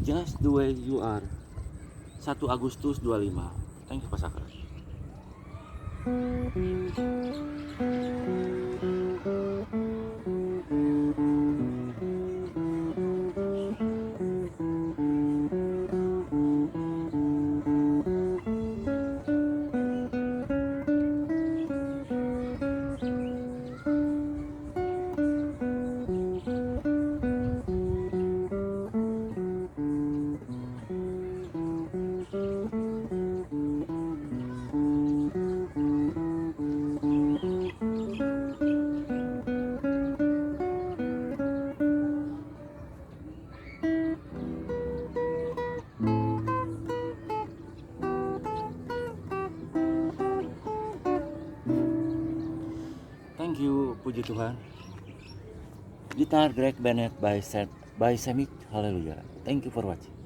Just the way you are. 1 Agustus 25. Thank you, Pak Sakar. Thank you, puji Tuhan. Gitar Greg Bennett by Semic. Hallelujah. Thank you for watching.